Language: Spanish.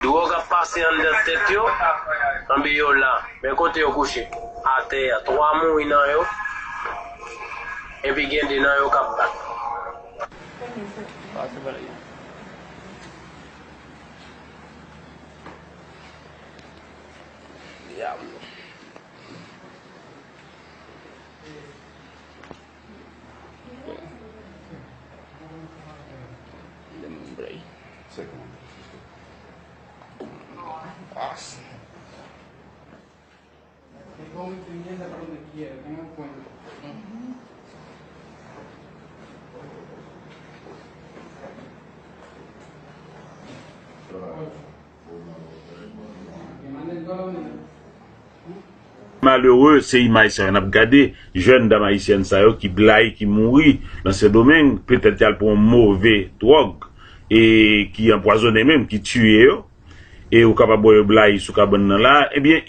Drogue a passé en de tête yo, en bio là, mais côté yo couché, à terre, 3 mouri nan yo, et puis gen de nan yo kap bat. Diablo. Nossa. Igual uma primeira para onde quiera, tenga en cuenta. Malheureux, c'est Ayisyèn. On a regardé jeunes dames haïtiennes qui blaye, qui mourit dans Sendomeng, peut-être qu'elle pour un mauvais drogue et qui empoisonnait même, qui tuait et au capable de blaye sous cabane là, eh bien